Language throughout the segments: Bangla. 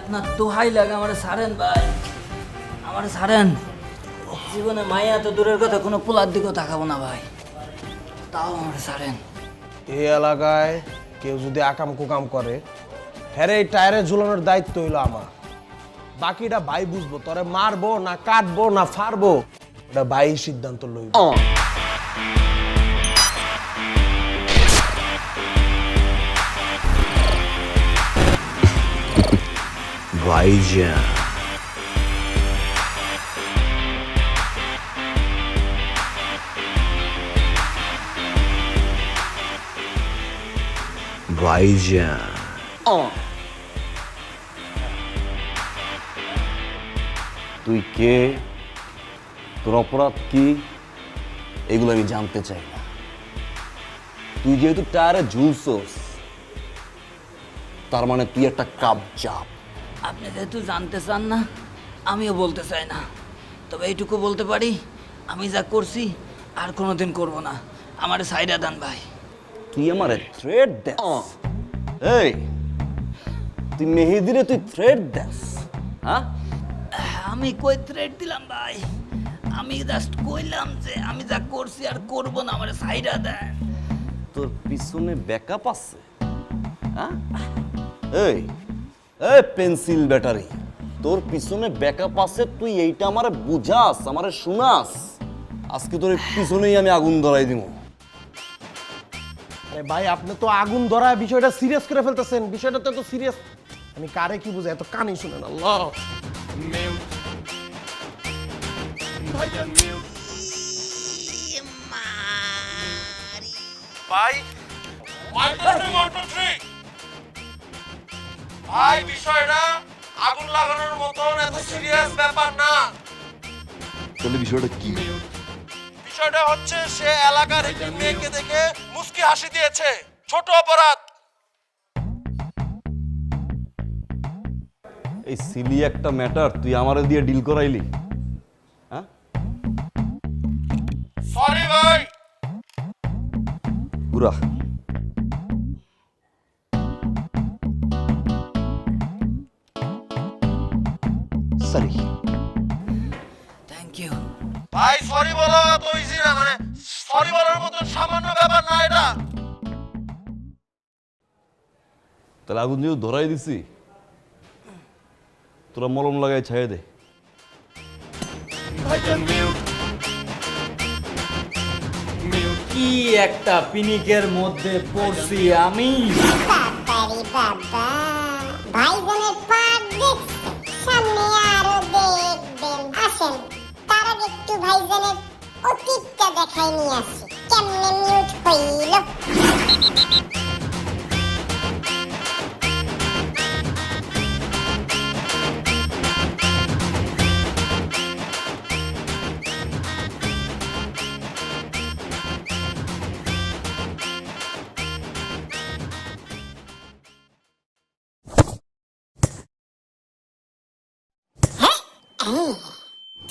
আপনার দোহাই লাগে আমার ছাড়েন ভাই, আমার ছাড়েন। জীবনে মাইয়া তো দূরের কথা, কোনো পোলার দিকেও তাকাবো না ভাই, তাও আমার ছাড়েন। এই এলাকায় কেউ যদি আকাম কুকাম করে, হ্যাঁ এই টায়ারে ঝুলানোর দায়িত্ব হইলো আমার। বাকিটা ভাই বুঝবো, তোরে মারবো না কাটবো না ফাড়বো, ওটা ভাই সিদ্ধান্ত লইব। ভাইজান ভাইজান তুই কে, তোর অপরাধ কি, এগুলো আমি জানতে চাই না। তুই যেহেতু টায়ারে ঝুলছস, তার মানে তুই একটা কাবজাব। আপনি যেহেতু জানতে চান না, আমিও বলতে চাই না, তবে এইটুকু বলতে পারি, আমি যা করছি আর কোনোদিন করব না। আমার সাইডা দান ভাই। তুই আমারে থ্রেড দেস? এই তুই মেহেদিরে তুই থ্রেড দেস? হ্যাঁ, আমি কই থ্রেট দিলাম ভাই, আমি জাস্ট কইলাম যে আমি যা করছি আর করব না, আমার সাইডা দেন। তোর পিছনে ব্যাকআপ আছে? হ্যাঁ, এই এই পেন্সিল ব্যাটারি, তোর পিছনে ব্যাকআপ আছে, তুই এইটা আমারে বুঝাস, আমারে শুনাস? আজকে তোর পিছনেই আমি আগুন ধরাই দিব। আরে ভাই আপনি তো আগুন ধরা বিষয়টা সিরিয়াস করে ফেলতেছেন, বিষয়টা তো এত সিরিয়াস। আমি কারে কি বুঝাই, এত কানি শুনেন। আল্লাহ ভাই ভাই বিষয়টা আগুন লাগানোর মতন এত সিরিয়াস ব্যাপার না। তাহলে বিষয়টা কি? বিষয়টা হচ্ছে সে এলাকার একটি মেয়েকে দেখে মুস্কি হাসি দিয়েছে, ছোট অপরাধ। এই সিলি একটা ম্যাটার তুই আমারে দিয়ে ডিল করাইলি? হ্যাঁ, সরি ভাই। পুরা সরি। থ্যাংক ইউ ভাই সরি বলা তো ইজি না, মানে সরি বলার মতো সামান্য ব্যাপার না এটা। তাহলে আগুন দিয়ে ধরাই দিছি, তোরা মলম লাগাই ছাইয়ে দে। কি একটা পিনিকের মধ্যে পড়ছি আমি। বাবারে বাবা, ভাইজানের পাট দেখছেন, সামনে আরো দেখবেন। আসেন তার আগে একটু ভাইজানের অতীতটা দেখাই নিয়ে আসি, কেমনে মিউট হইল।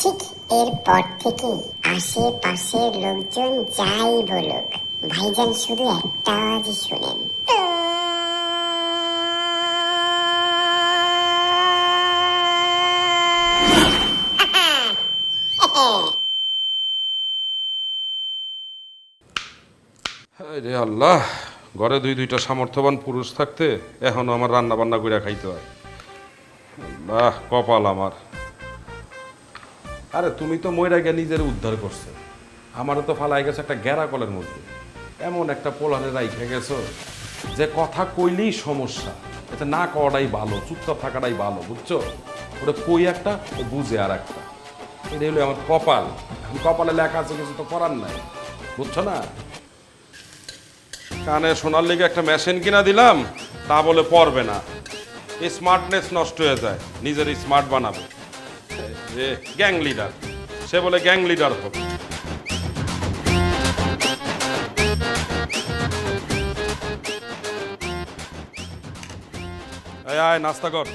ঠিক এরপর থেকে আশেপাশের লোকজন যাই বলুক, ভাইজান শুধু একটা আওয়াজই শুনেন। রে আল্লাহ, ঘরে দুইটা সামর্থ্যবান পুরুষ থাকতে এখনো আমার রান্না বান্না করে খাইতে হয়। আল্লাহ কপাল আমার। আরে তুমি তো মইরা গিয়ে নিজের উদ্ধার করছো, আমারও তো ফালাই গেছে একটা গ্যারা কলের মধ্যে। এমন একটা পোলারে রাইখে গেছো যে কথা কইলেই সমস্যা, এতে না কওয়াটাই ভালো, চুপচাপ থাকাটাই ভালো, বুঝছো? ওটা কই একটা, ও বুঝে আর একটা। এটা হলো আমার কপাল। কপালে লেখা আছে, কিছু তো করার নাই, বুঝছো না? কানে শোনার লেগে একটা মেশিন কিনা দিলাম, তা বলে পড়বে না, স্মার্টনেস নষ্ট হয়ে যায়, নিজের স্মার্ট বানাবে। গ্যাং লিডার, সে বলে গ্যাং লিডার হবে। আয় নাস্তা কর।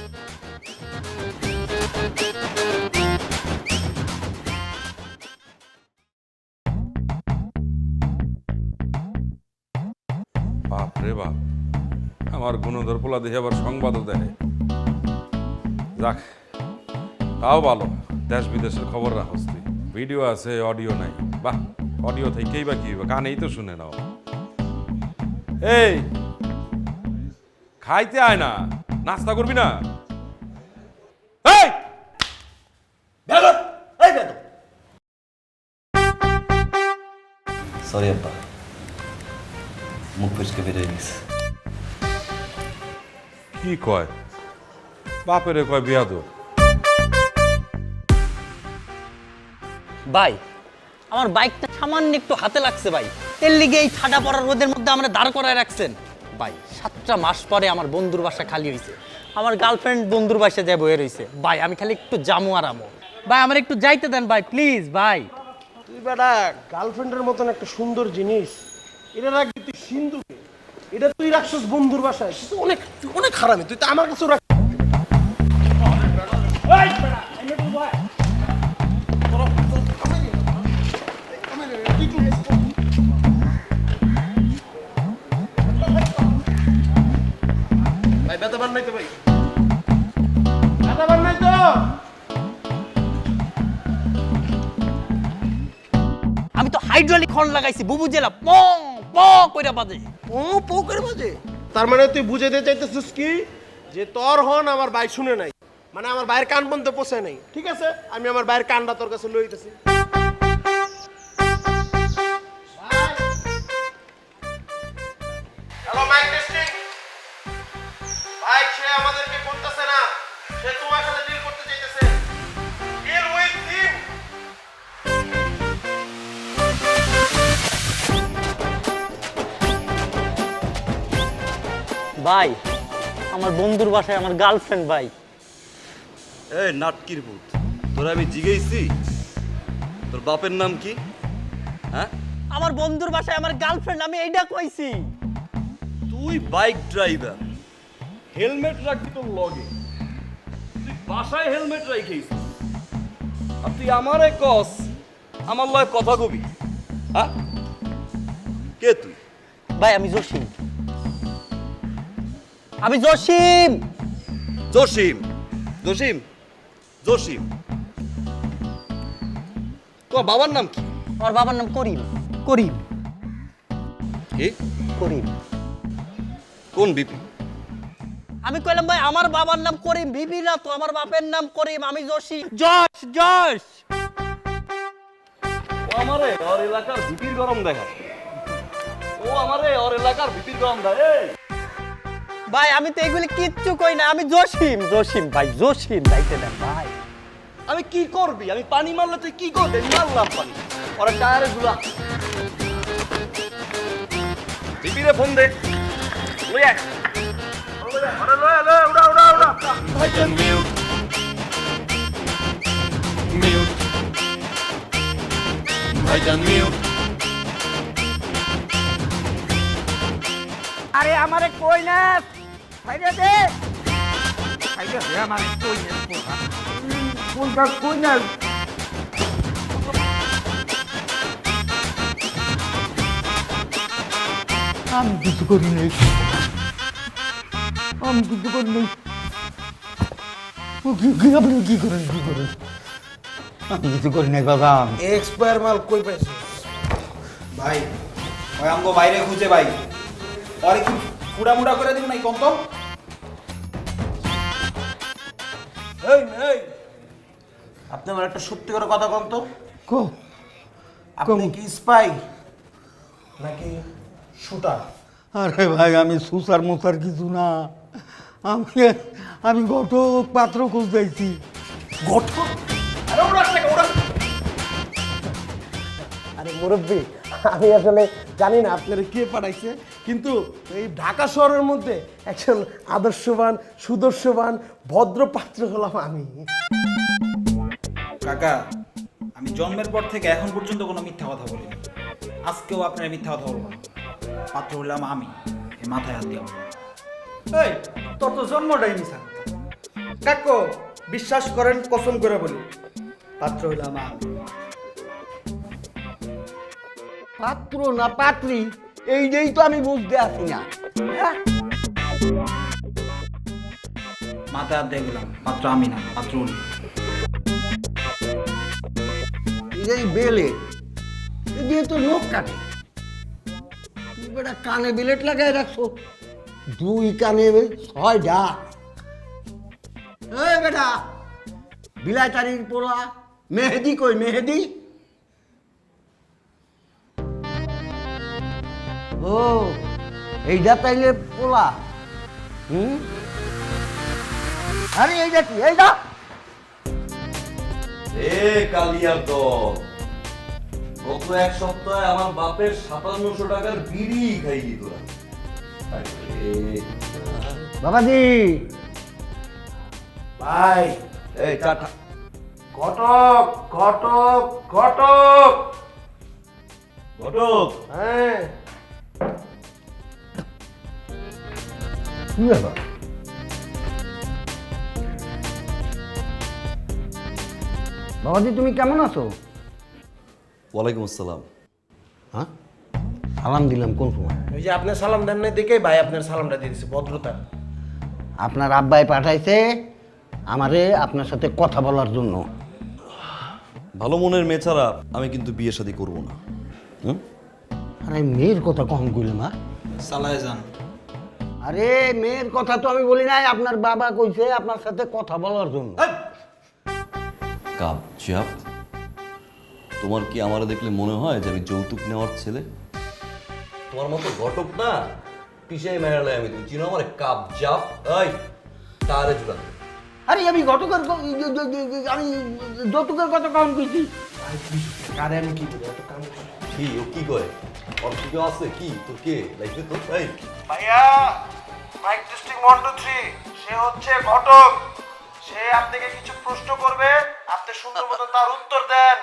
বাপ রে বাপ, আমার গুণধর পোলা দেখে আবার সংবাদও দেয়। যাক, তাও ভালো, দেশ বিদেশের খবর রাখস তুই। ভিডিও আছে, অডিও নাই। বাহ, অডিও থেকেই বা কি হইবে, কানেই তো শুনে নাও। এই খাইতে আয় না, নাস্তা করবি না? এই সরি আব্বা, মুখ ফিসকে বেরিয়ে গেছে। কি কয়? বাপেরে কয় বিয়াদব। ভাই আমার বাইকটা সামান্য একটু হাতে লাগছে ভাই, এর লিগে এই ঠাডা পড়ার রোদের মধ্যে আমরা দাঁড় করায় রাখছেন ভাই। 7টা মাস পরে আমার বন্ধুর বাসা খালি হয়েছে, আমার গার্লফ্রেন্ড বন্ধুর বাসায় যায় বয়ে রয়েছে ভাই। আমি খালি একটু জামু আর আমো ভাই, আমার একটু যাইতে দেন ভাই প্লিজ ভাই। তুই বেটা গার্লফ্রেন্ডের মতন একটা সুন্দর জিনিস এটা রাখবি তুই সিন্ধুকে, এটা তুই রাখছিস বন্ধুর বাসায়, তুই তো অনেক অনেক খারাপই, তুই তো আমার কাছে রাখ। ভাই ব্যথা পান নাই তো? ভাই ব্যথা পান নাই তো? আমি তো হাইড্রোলিক হর্ন লাগাইছি, বুবু জেলা প প কইরা বাজে। ও পোকের মাঝে তার মানে তুই বুঝাইতে চাইতেছিস কি যে তোর হন আমার ভাই শুনে নাই, মানে আমার ভাইয়ের কান পর্যন্ত পৌঁছে নাই। ঠিক আছে, আমি আমার ভাইয়ের কানটা তোর কাছে লইতেছি। Hello mic testing. ভাই সে আমাদেরকে করতেছে না, সে তোমার সাথে ডিল করতে চাইতেছে। Deal with him. ভাই আমার বন্ধুর বাসায় আমার গার্লফ্রেন্ড ভাই। এই নাটকির ভূত, তোরা আমি জিগেইছি তোর বাপের নাম কি? হ্যাঁ, আমার বন্ধুর বাসায় আমার গার্লফ্রেন্ড, আমি এইটা কইছি। তুই বাইক ড্রাইভার, হেলমেট রাখবি তোর লগে, তুই বাসায় হেলমেট রাখিস আর তুই আমারে কস আমার লয় কথা কবি? হ্যাঁ, কে তুই? ভাই আমি জসিম, আমি জসিম। জসিম? জসিম? জসিম? তোর বাবার নাম কি? আমার বাবার নাম করিম। করিম কি? করিম। কোন বিপি? আমি কইলাম ভাই আমার বাবার নাম করিম, বিবি না তো, আমার বাপের নাম করিম, আমি জসিম। যশ যশ। ও আমারে ওর এলাকার বিপির গরম দেখায়, ও আমারে ওর এলাকার বিপির গরম দেয়। এই ভাই আমি তো এগুলি কিচ্ছু কই না, আমি জসিম। জসিম ভাই, জসিম যাইতে দেন ভাই। আমি কি করবি? আমি পানি মারলে তুই কি করবি? মারলাম পানি, ওরা টায়ারে ঝুলা। বিপিরে ফোন দে, লই আয়। ভাইজান মিউট মিউট ভাইজান মিউট। আরে আমারে কই না ছাইড়া দে, ছাইড়া দে আমারে কই না, কোনটা কই না। আমি কিছু করি নাই, আমি কিছু করি নাই। আপনি কি করেন, কি করেন? আমি কিছু করি নাই বাবা। এক্সপায়ার মাল কই পাইছিস? ভাই ওই আমগো বাইরে খুঁজে ভাই, আরে কি ফুড়া করে দিব নাই কত? এই এই আপনি আমার একটা সত্যি করে কথা কন তো, কো আপনি কি স্পাই নাকি শুটার? আরে ভাই আমি সুসার মুসার কিছু না, আমি আমি ঘটক পাত্র খুঁজতেছি। ঘটক? আরে ওরা টাকা ওরা। আরে মুরব্বি, আমি আসলে জানি না আপনারা কে পাঠাইছে, কিন্তু এই ঢাকা শহরের মধ্যে একজন আদর্শবান সুদর্শবান ভদ্র পাত্র হলাম আমি। কাকা আমি জন্মের পর থেকে এখন পর্যন্ত কোনো মিথ্যা কথা বলিনি, আজকেও আপনার মিথ্যা কথা বলবো না। পাত্র হলাম আমি, এই মাথায় হাত দিয়ে বলবো। এই তোর তো জন্মটাই মিশা কাকু, বিশ্বাস করেন কসম করে বলি, পাত্র হইলাম আমি। পাত্র না পাত্রী এইটাই তো আমি বুঝতে আসি না। মাথায় হাত দিয়ে গেলাম, পাত্র আমি না, পাত্র উনি। এই বেলে এ দিয়ে তো লোক কাটে, তুমি বেটা কানে বিলেট লাগাই রাখছো, 2 কানে 6 ডা। এই বেটা বিলাইতারির পোলা মেহেদি কই, মেহেদি? ও এইটা তাইলে পোলা? আরে এইটা কি, এইটা? এ কালিয়ার দল, গত 1 সপ্তাহে আমার বাপের 5700 টাকার বিড়ি খাইলি তোরা। বাবাজি ভাই এই চাটা ঘটক ঘটক ঘটক। ঘটক, হ্যাঁ কি ব্যাপার? বাবাজি তুমি কেমন আছো? ওয়ালাইকুম আসসালাম। হ্যাঁ সালাম দিলাম কোন সময়? ওই যে আপনার সালাম দেন নাই দেখে ভাই আপনার সালামটা দিয়ে দিচ্ছে, ভদ্রতা। আপনার আব্বাই পাঠাইছে আমারে আপনার সাথে কথা বলার জন্য। ভালো মনের মেয়ে ছাড়া আমি কিন্তু বিয়ে শাদী করবো না। আরে মেয়ের কথা কখন কইলে মা? চালায় যান। আরে মেয়ের কথা তো আমি বলি নাই, আপনার বাবা কইছে আপনার সাথে কথা বলার জন্য। কাবজাব, তোমার কি আমারে দেখলে মনে হয় যে আমি যৌতুক নেওয়ার ছেলে? তোমার মতো ঘটক না পিছাই মেরালে আমি, তুমি চিনো আমার কাবজাব? এই তারে জুড়া। আরে আমি ঘটকের আমি যৌতুকের কথা কখন কইছি? কারে আমি কি করি এত কাম? কি ও কি কয়? ওর কি কেউ আছে কি? তোর কে লাইফে তো? এই ভাইয়া মাইক টেস্টিং 1 2 3, সে হচ্ছে ঘটক। সে আপনাকে কিছু প্রশ্ন করবে, আপনি সুন্দর মতো তার উত্তর দেন।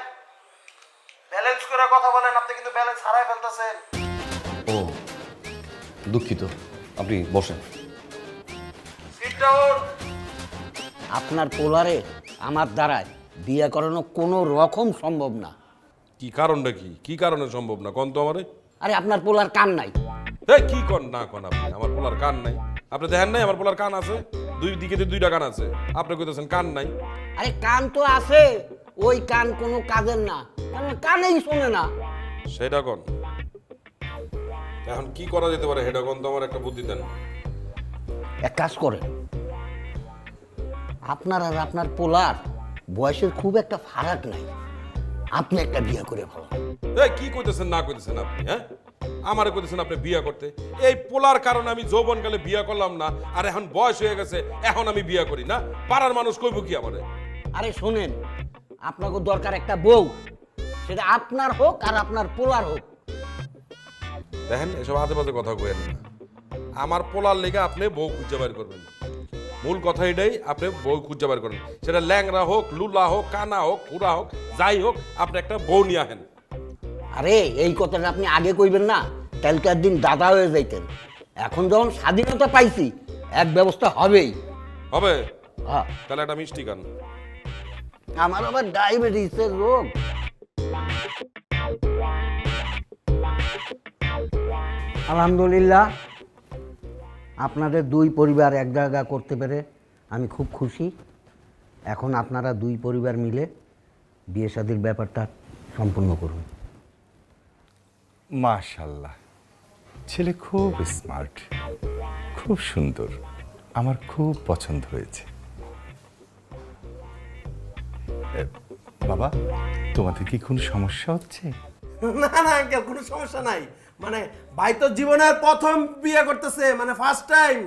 ব্যালেন্স করে কথা বলেন, আপনি কিন্তু ব্যালেন্স হারাই ফেলতেছেন। ও দুঃখিত, আপনি বসেন। Sit down. আপনার পোলারে আমার দ্বারায় বিয়ে করানো কোনো রকম সম্ভব না। কি কারণটা কি? কি কারণে সম্ভব না কোন তো আমারে? আরে আপনার পোলার কান নাই। এই কি কোন না কোন আপনি? আমার পোলার কান নাই? আপনি দেখেন নাই আমার পোলার কান আছে? দুই দিকে 2টা কান আছে, আপনি কইতেছেন কান নাই। আরে কান তো আছে, ওই কান কোনো কাজের না, কারণ কানেই শোনে না। সেটা কোন? এখন কি করা যেতে পারে সেটা কোন তো আমার একটা বুদ্ধি দেন। এক কাজ করেন, আপনার আর আপনার পোলার বয়সের খুব একটা ফারাক নাই, আপনি একটা বিয়ে করে ভালো। এই কি কইতেছেন না কইতেছেন আপনি? হ্যাঁ আমারে কইতেছেন আপনি বিয়া করতে? এই পোলার কারণে আমি যৌবনকালে বিয়া করলাম না, আর এখন বয়স হয়ে গেছে এখন আমি বিয়া করি না? পাড়ার মানুষ কইব কি আমারে? আরে শোনেন, আপনাকে দরকার একটা বউ, সেটা আপনার হোক আর আপনার পোলার হোক। দেখেন এসব আজে বাজে কথা কইেন না। আমার পোলার লেগে আপনি বউ খুঁজে বের করবেন, মূল কথা এটাই। আপনি বউ খুঁজে বের করেন, সেটা ল্যাংরা হোক, লুলা হোক, কানা হোক, খুড়া হোক, যাই হোক, আপনি একটা বউ নিয়ে আহেন। আরে এই কথাটা আপনি আগে কইবেন না, কালকার দিন দাদা হয়ে যাইতেন। এখন যখন স্বাধীনতা পাইছি, এক ব্যবস্থা হবেই। হবে? হ্যাঁ, তাহলে একটা মিষ্টি গান। আমার আবার ডায়াবেটিসের রোগ। আলহামদুলিল্লাহ, আপনাদের 2 পরিবার এক জায়গা করতে পেরে আমি খুব খুশি। এখন আপনারা 2 পরিবার মিলে বিয়ে শাদীর ব্যাপারটা সম্পূর্ণ করুন। মাশাআল্লাহ, ছেলে খুব স্মার্ট, খুব সুন্দর, আমার খুব পছন্দ হয়েছে। বাবা, তোমাদের কি কোনো সমস্যা হচ্ছে? না না আঙ্কেল, কোনো সমস্যা নাই। মানে ভাই তো জীবনের প্রথম বিয়ে করতেছে, মানে ফার্স্ট টাইম,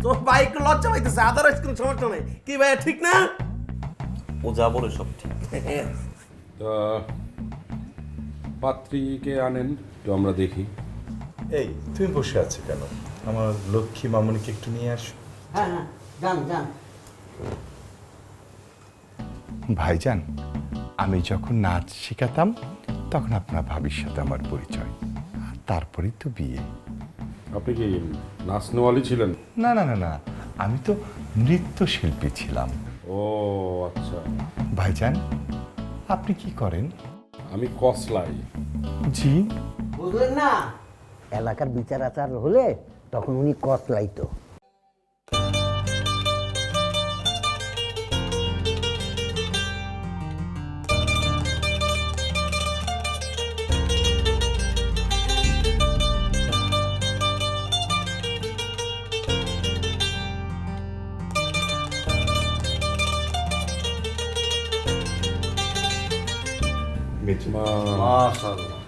তো ভাই একটু লজ্জা পাইতেছে, আদারওয়াইজ কোনো সমস্যা নাই। কি ভাই ঠিক না? ও যা বলে সব ঠিক। তা পাত্রীকে আনেন তো আমরা দেখি। এই তুমি বসে আছো কেন? আমার লক্ষ্মী মামুনিকে একটু নিয়ে আসো। হ্যাঁ হ্যাঁ, যান যান। ভাইজান, আমি যখন নাচ শেখাতাম তখন আপনার ভাবির সাথে আমার পরিচয়, আর তারপরেই তো বিয়ে। আপনি কি নাচনোয়ালি ছিলেন? না না না না, আমি তো নৃত্যশিল্পী ছিলাম। ও আচ্ছা। ভাইজান, আপনি কি করেন? আমি কসলাই। জি। বুঝলেন না, এলাকার বিচার আচার হলে তখন উনি কসলাইতো। বেঁচে মাশাআল্লাহ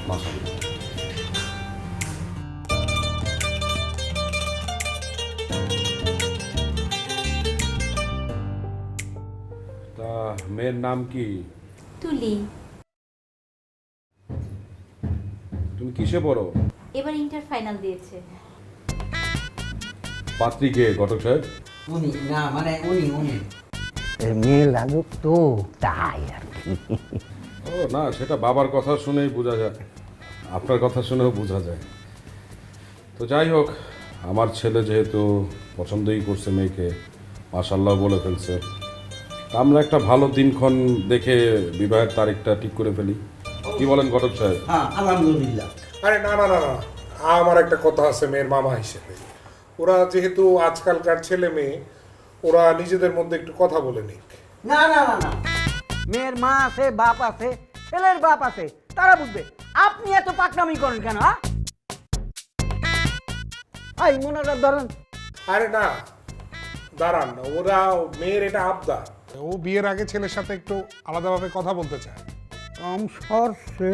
মাশাআল্লাহ। তা মেয়ের নাম কি? তুলি। তুমি কিসে পড়ো? এবার ইন্টার ফাইনাল দিয়েছে। পাত্রী কে ঘটক সাহেব? উনি না মানে উনি মেয়ে লাগুক তো তাই আর কি। ও না, সেটা বাবার কথা শুনেই বোঝা যায়, আপনার কথা শুনেও বোঝা যায়। তো যাই হোক, আমার ছেলে যেহেতু পছন্দই করছে মেয়েকে, মাশাআল্লাহ বলে ফেলছে, তা আমরা একটা ভালো দিনক্ষণ দেখে বিবাহের তারিখটা ঠিক করে ফেলি। কি বলেন ঘটক সাহেব? হ্যাঁ আলহামদুলিল্লাহ। আরে না না না না, আমার একটা কথা আছে মেয়ের মামা হিসেবে। ওরা যেহেতু আজকালকার ছেলে মেয়ে, ওরা নিজেদের মধ্যে একটু কথা বলে নিক। না না না না, মেয়ের মা আছে, বাপ আছে, ছেলের বাপ আছে, তারা বুঝবে। আপনি এত পাকনামি করেন কেন? এই মনারা ধরেন। আরে না, দাঁড়ান না, ওরা মেয়ের এটা আবদার, ও বিয়ের আগে ছেলের সাথে একটু আলাদাভাবে কথা বলতে চায়। কম সরছে।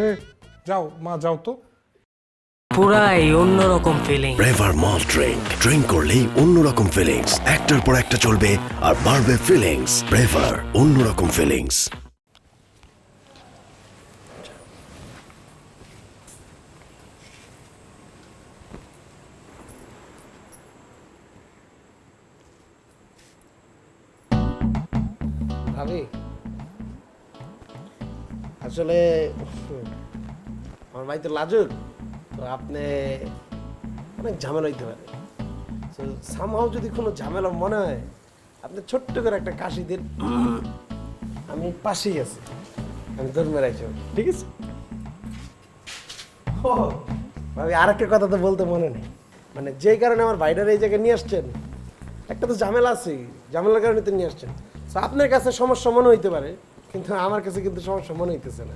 যাও মা, যাও তো। পুরাই অন্যরকম ফিলিং। ব্রেভার মল ড্রিঙ্ক, ড্রিঙ্ক করলেই অন্যরকম ফিলিংস, একটার পর একটা চলবে আর বাড়বে ফিলিংস। ব্রেভার, অন্যরকম ফিলিংস। ভাবি আসলে আমার ভাই তো লাজুক, তো আপনি অনেক ঝামেলা হইতে পারে। তো সামহাও যদি কোনো ঝামেলা মনে হয়, আপনি ছোট্ট করে একটা কাশি দিন, আমি পাশেই আছি, আমি ধর্মে রাখছি, ঠিক আছে? ও ভাবি, আর একটা কথা তো বলতে মনে নেই, মানে যেই কারণে আমার ভাইটার এই জায়গায় নিয়ে আসছেন, একটা তো ঝামেলা আছে, ঝামেলার কারণে তো নিয়ে আসছেন। তো আপনার কাছে সমস্যা মনে হইতে পারে, কিন্তু আমার কাছে কিন্তু সমস্যা মনে হইতেছে না।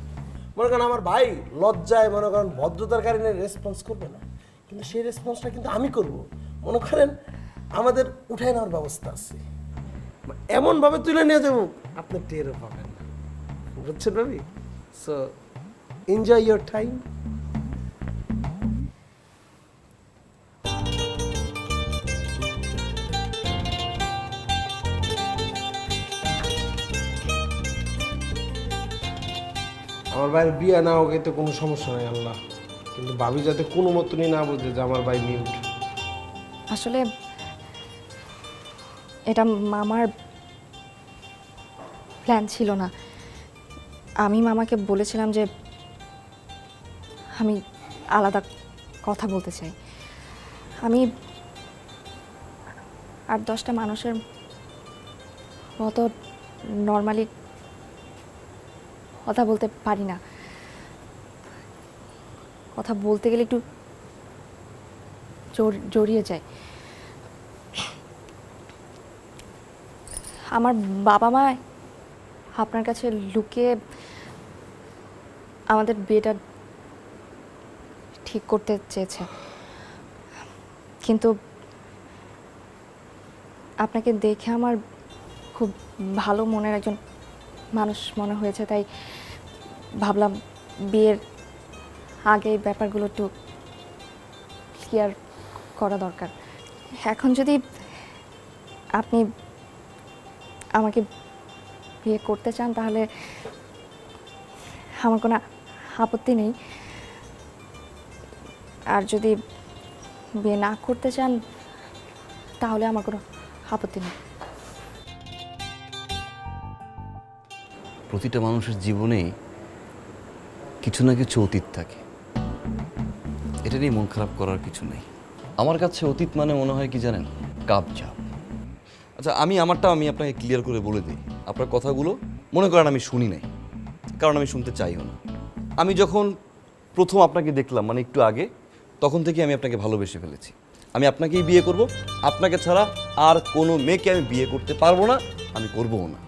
মনে করেন আমার ভাই লজ্জায়, মনে করেন ভদ্রতার কারণে রেসপন্স করবে না, কিন্তু সেই রেসপন্সটা কিন্তু আমি করব। মনে করেন আমাদের উঠায় নেওয়ার ব্যবস্থা আছে, এমনভাবে তুলে নিয়ে যাবো আপনি টেরও পাবেন না, বুঝছেন ভাবি? So enjoy your time. আমার ভাইয়ের বিয়ে না হোক এতে কোনো সমস্যা নেই আল্লাহ, কিন্তু ভাবি যাতে কোনো মতনই না বুঝে যে আমার ভাই মিউট। আসলে এটা মামার প্ল্যান ছিল না। আমি মামাকে বলেছিলাম যে আমি আলাদা কথা বলতে চাই। আমি 8-10টা মানুষের মতো নর্মালি কথা বলতে পারি না। কথা বলতে গেলে একটু জড়িয়ে যায়। আমার বাবা মা আপনার কাছে লুকিয়ে আমাদের বিয়েটা ঠিক করতে চেয়েছে, কিন্তু আপনাকে দেখে আমার খুব ভালো মনের একজন মানুষ মনে হয়েছে, তাই ভাবলাম বিয়ের আগে এই ব্যাপারগুলো একটু ক্লিয়ার করা দরকার। এখন যদি আপনি আমাকে বিয়ে করতে চান তাহলে আমার কোনো আপত্তি নেই, আর যদি বিয়ে না করতে চান তাহলে আমার কোনো আপত্তি নেই। প্রতিটা মানুষের জীবনেই কিছু না কিছু অতীত থাকে, এটা নিয়ে মন খারাপ করার কিছু নেই। আমার কাছে অতীত মানে মনে হয় কি জানেন, কাবজাব। আচ্ছা, আমি আপনাকে ক্লিয়ার করে বলে দিই, আপনার কথাগুলো মনে করেন আমি শুনি নাই, কারণ আমি শুনতে চাইও না। আমি যখন প্রথম আপনাকে দেখলাম, মানে একটু আগে, তখন থেকে আমি আপনাকে ভালোবেসে ফেলেছি। আমি আপনাকেই বিয়ে করব, আপনাকে ছাড়া আর কোনো মেয়েকে আমি বিয়ে করতে পারবো না, আমি করবও না।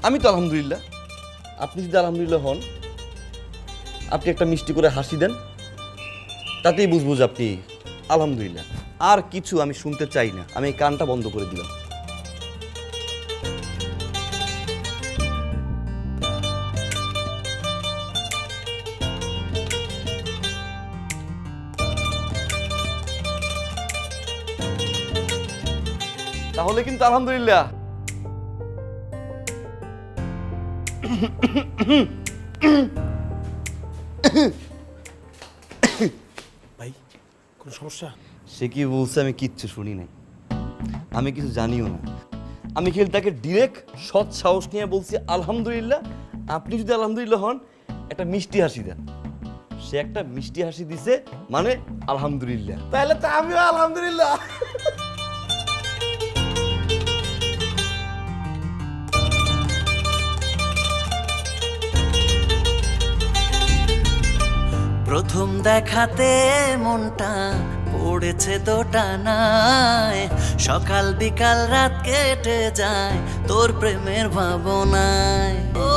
আমি তো আলহামদুলিল্লাহ, আপনি যদি আলহামদুলিল্লাহ হন, আপনি একটা মিষ্টি করে হাসি দেন, তাতেই বুঝবো যে আপনি আলহামদুলিল্লাহ। আর কিছু আমি শুনতে চাই না, আমি এই কানটা বন্ধ করে দিলাম। তাহলে কিন্তু আলহামদুলিল্লাহ। ভাই কোনো সমস্যা? সে কি বলছে আমি কিচ্ছু শুনি নাই, আমি কিছু জানিও না। আমি খেলে তাকে ডিরেক্ট সৎ সাহস নিয়ে বলছি আলহামদুলিল্লাহ, আপনি যদি আলহামদুলিল্লাহ হন একটা মিষ্টি হাসি দেন। সে একটা মিষ্টি হাসি দিছে, মানে আলহামদুলিল্লাহ। তাহলে তো আমিও আলহামদুলিল্লাহ। প্রথম দেখাতে মনটা পড়েছে দোটানায়, সকাল বিকাল রাত কেটে যায় তোর প্রেমের ভাবনায়। ও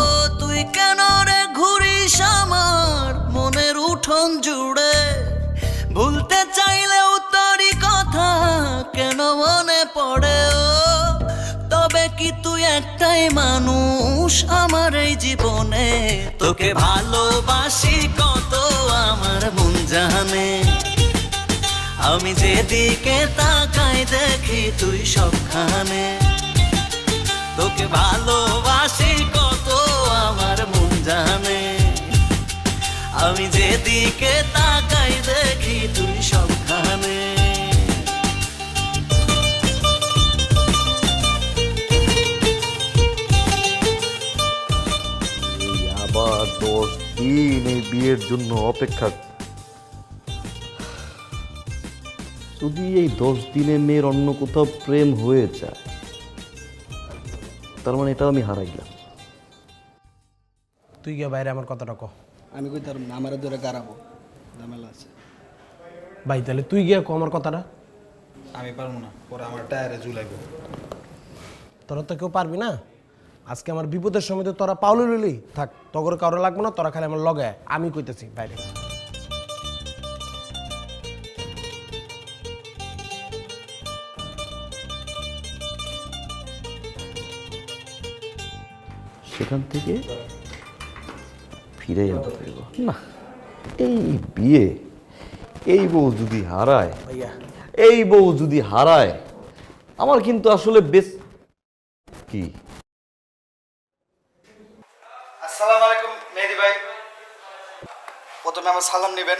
তুই কেন রে ঘুরিস আমার মনের উঠোন জুড়ে, ভুলতে চাইলেও তোরই কথা কেন মনে পড়ে। ও তবে কি তুই একটাই মানুষ আমার এই জীবনে, তোকে ভালোবাসি কত আমার মন জানে। আমি যেদিকে তাকাই দেখি তুই সবখানে, তোকে ভালোবাসি কত আমার মন জানে। আমি যেদিকে তাকাই দেখি তুই সবখানে। আবার 10 দিন এই বিয়ের জন্য অপেক্ষা। যদি এই 10 দিনে মেয়ের অন্য কোথাও প্রেম হয়ে যায়, তার মানে এটা আমি হারাইলাম। তুই গিয়ে বাইরে আমার কথাটা কহ। আমি কই তার আমারে ধরে গারাবো, ঝামেলা আছে। ভাই তাহলে তুই গিয়ে কহ আমার কথাটা। আমি পারবো না, পরে আমার টায়ারে ঝুলাইবো। তোরা তো কেউ পারবি না। আজকে আমার বিপদের সময় তো তোরা পাউলে লইলি থাক, তগর কারো লাগবো না, তোরা খালি আমার লগে আয়। আমি কইতেছি বাইরে। সেখান থেকে ফিরে যেতে পারব না। এই বিয়ে, এই বউ যদি হারায়, ভাইয়া এই বউ যদি হারায়, আমার কিন্তু আসলে বেশ কি। আসসালামু আলাইকুম মেহেদি ভাই। প্রথমে আমার সালাম নেবেন।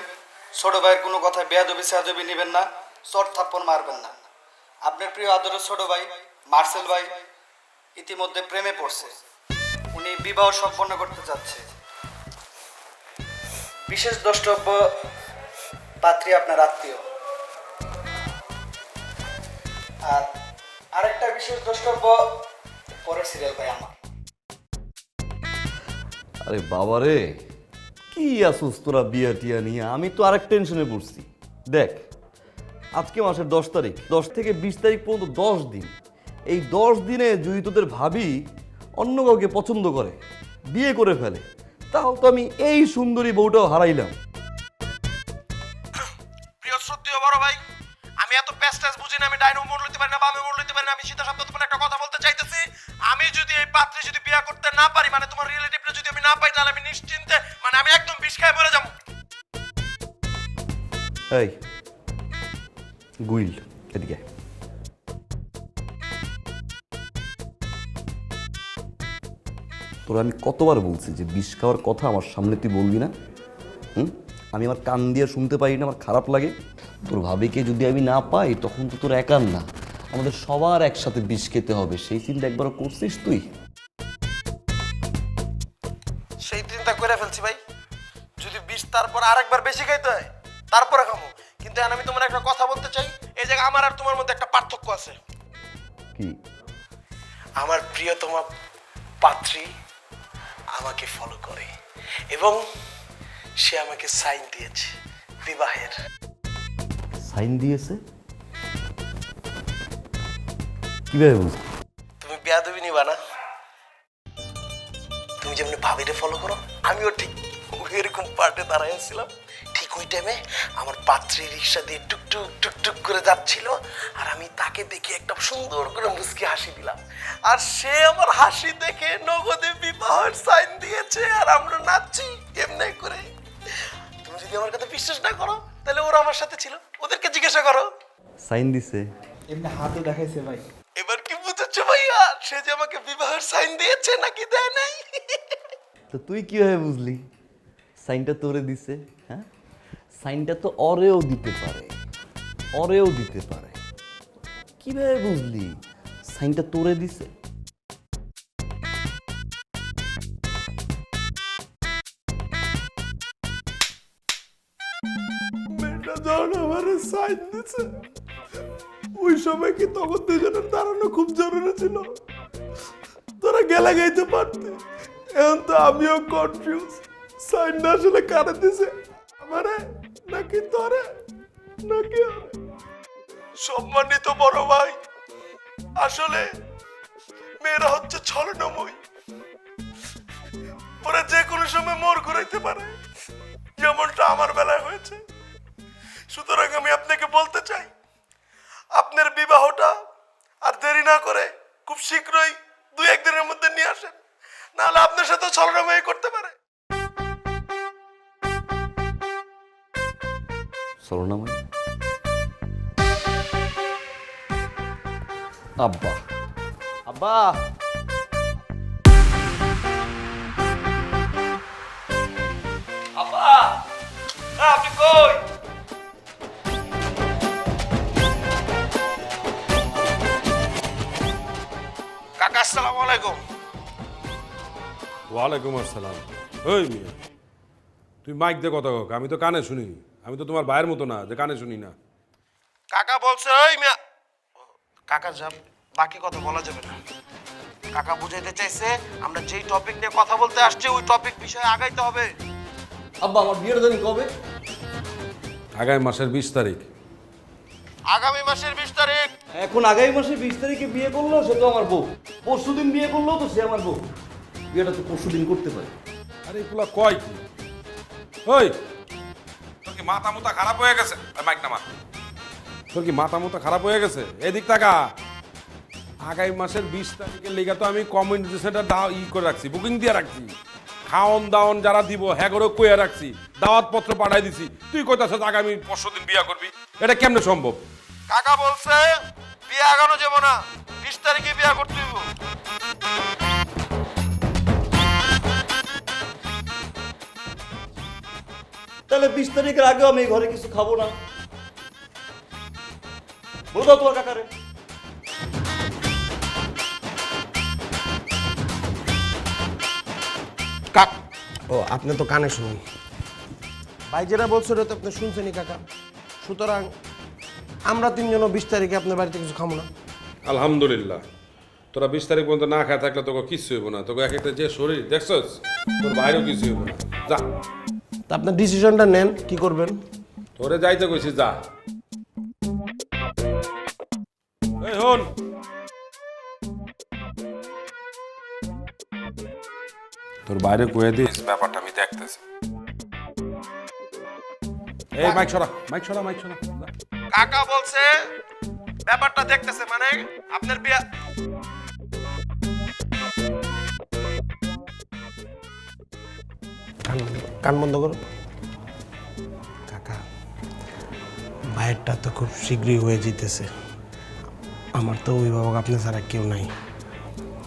ছোট ভাইয়ের কোনো কথায় বেয়াদবি সেয়াদবি নেবেন না, চট থাপ্পড় মারবেন না। আপনার প্রিয় আদরের ছোট ভাই মার্সেল ভাই ইতিমধ্যে প্রেমে পড়ছে। উনি বিবাহ সম্পন্ন করতে যাচ্ছে। বিশেষ দ্রষ্টব্য পাত্রী আপনার আত্মীয়। আর আরেকটা বিশেষ দ্রষ্টব্য পরের সিরিয়াল ভাই আমার। আরে বাবারে, কি আসুস তোরা বিয়া টিয়া নিয়ে? আমি তো আরেক টেনশনে পড়ছি। দেখ, আজকে মাসের 10 তারিখ, 10 থেকে 20 তারিখ পর্যন্ত 10 দিন। এই 10 দিনে যদি তোদের ভাবি অন্য কাউকে পছন্দ করে, বিয়ে করে ফেলে, তাহলে তো আমি এই সুন্দরী বউটাও হারাইলাম। প্রিয় শ্রদ্ধেয় বড় ভাই, আমি এত প্যাস্টাস বুঝি না। আমি ডাইনো মোড় লইতে পারি না, বামে মোড় লইতে পারি না। আমি সিধা শব্দ তোমার একটা কথা বলতে চাইতেছি। আমি যদি এই পাত্রী যদি বিয়ে করতে না পারি, মানে তোমার রিলেটিভটা যদি আমি না পাই, তাহলে আমি নিশ্চিন্তে, মানে আমি একদম বিষ খায় মরে যাবো। এই গুইল, এদিকে আয়। তোরা আমি কতবার বলছি যে বিষ খাওয়ার কথা আমার সামনে তুই বলবি না? আমি আমার কান দিয়ে শুনতে পারি না, আমার খারাপ লাগে। তোর ভাবিকে যদি আমি না পাই, তখন তো তোর একার না, আমাদের সবার একসাথে বিষ খেতে হবে। সেই চিন্তা একবার করছিস তুই? সেই চিন্তা করে ফেলছি ভাই। যদি বিষ তারপর আরেকবার বেশি খাইতে হয়, তারপরে খামো। কিন্তু এখন আমি তোমার একটা কথা বলতে চাই। এই জায়গায় আমার আর তোমার মধ্যে একটা পার্থক্য আছে। কি? আমার প্রিয়তমা পাত্রী আমাকে ফলো করে এবং সে আমাকে সাইন দিয়েছে বিবাহের। সাইন দিয়েছে? কিভাবে বুঝলি? তুমি বেয়াদবি নিবা না? তুমি যেমনি ভাবিরে ফলো করো, আমিও ঠিক এরকম পার্টে দাঁড়াইছিলাম। ঠিক ওই টাইমে আমার পাত্রী রিক্সা দিয়ে টুকটুক টুকটুক করে যাচ্ছিল, আর আমি তাকে দেখে একটা সুন্দর করে মুচকি হাসি দিলাম, আর সে আমার হাসি দেখে নগদে বিবাহের সাইন দিয়েছে। আর আমরা নাচছি এমনি করে। তুমি যদি আমার কথা বিশ্বাস না করো, তাহলে ওরা আমার সাথে ছিল, ওদেরকে জিজ্ঞাসা করো। সাইন দিছে? এমনি হাতে দেখাইছে ভাই। এবার কি বুঝেছো ভাইয়া, সে যে আমাকে বিবাহের সাইন দিয়েছে নাকি দেয় নাই? তো তুই কিভাবে বুঝলি সাইনটা তোরে দিছে? হ্যাঁ, সাইনটা তো অরেও দিতে পারে, অরেও দিতে পারে। কিভাবে বুঝলি সাইনটা তোরে দিছে? মেয়েটা যখন আমার সাইন দিছে, ওই সময় কি তখন দুজনের দাঁড়ানো খুব জরুরি ছিল? তোরা গেলা গাইতে পারতে। এখন তো আমিও কনফিউজ, সাইনটা আসলে কারে দিছে, আমারে নাকি তোরে নাকি ওরে? সম্মানিত বড় ভাই, আসলে মেয়েরা হচ্ছে ছলনাময়ী, ওরা যে কোনো সময় মোড় ঘুরাইতে পারে, যেমনটা আমার বেলায় হয়েছে। সুতরাং আমি আপনাকে বলতে চাই, আপনার বিবাহটা আর দেরি না করে খুব শীঘ্রই 2-1 দিনের মধ্যে নিয়ে আসেন, নাহলে আপনার সাথে ছলনাময়ী করতে পারে। সরনাময় আব্বা, আব্বা, আব্বা, আপনি কই? কাকা আসসালামু আলাইকুম। ওয়ালাইকুম আসসালাম। ওই মিয়া, তুই মাইক দিয়ে কথা হোক, আমি তো কানে শুনি। আমি তো তোমার ভাইয়ের মতো না যে কানে শুনি না। কাকা বলছে ওই মিয়া, কাকা যাব, বাকি কথা বলা যাবে না। কাকা বুঝাইতে চাইছে আমরা যেই টপিক নিয়ে কথা বলতে আসছি ওই টপিক বিষয়ে আগাইতে হবে। আব্বা, আমার বিয়ের দিন কবে? আগামী মাসের 20 তারিখ। আগামী মাসের 20 তারিখ? এখন আগামী মাসে 20 তারিখে বিয়ে করলো, সে তো আমার বউ। পরশুদিন বিয়ে করলো তো সে আমার বউ। বিয়েটা তো পরশুদিন করতে পারে। আরে এগুলা কয় কি? ওই, তোর কি মাথা মুথা খারাপ হয়ে গেছে? মাইক নামা। তোর কি মাথা মুথা খারাপ হয়ে গেছে? এদিক টাকা আগামী মাসের 20 তারিখের লেগে তো আমি কমিউনিটি সেন্টার করে রাখছি, বুকিং দিয়ে রাখছি। খাওন দাওন যারা দিব হ্যাগরও কইয়া রাখছি, দাওয়াত পত্র পাঠাই দিছি। তুই কইতাছস আগামী পরশুদিন বিয়া করবি? এটা কেমনে সম্ভব? কাকা বলছে বিয়ে আগানো যাবে না, 20 তারিখে বিয়ে করতে হইব। তাহলে 20 তারিখের আগেও আমি ঘরে কিছু খাবো না। বলে দাও তোমার কাকারে। ও, আপনি তো কানে শুনুন। ভাই যেটা বলছে ওটা তো আপনি শুনছেনই কাকা। সুতরাং আমরা 3 জন 20 তারিখে আপনার বাড়িতে কিছু খাবো না। আলহামদুলিল্লাহ, তোরা 20 তারিখ পর্যন্ত না খায় থাকলে তোকে কিচ্ছু হইব না। তোকে এক একটা যে শরীর দেখছস, তোর বাইরেও কিছু হইব না। যা, তা আপনার ডিসিশনটা নেন, কি করবেন? তোরে যাইতে কইছি, যা। এই হন, তোর বাইরে কয়ে দিস ব্যাপারটা আমি দেখতেছি। এই মাইক সরা, মাইক সরা, মাইক সরা। যা। কাকা বলছে ব্যাপারটা দেখতেছে, মানে আপনার বিয়ে। কান বন্ধ করো। কাকা, ভাইয়েরটা তো খুব শীঘ্রই হয়ে যেতেছে। আমার তো অভিভাবক আপনি ছাড়া কেউ নাই।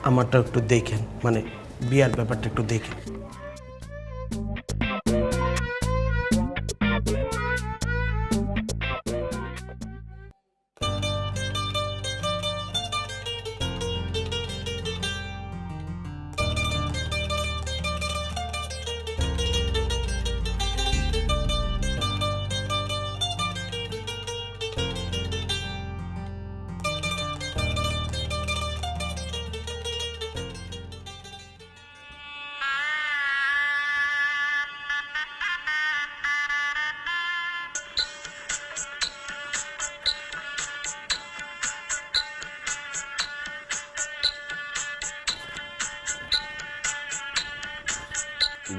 আমারটা একটু দেখেন, মানে বিয়ার ব্যাপারটা একটু দেখেন।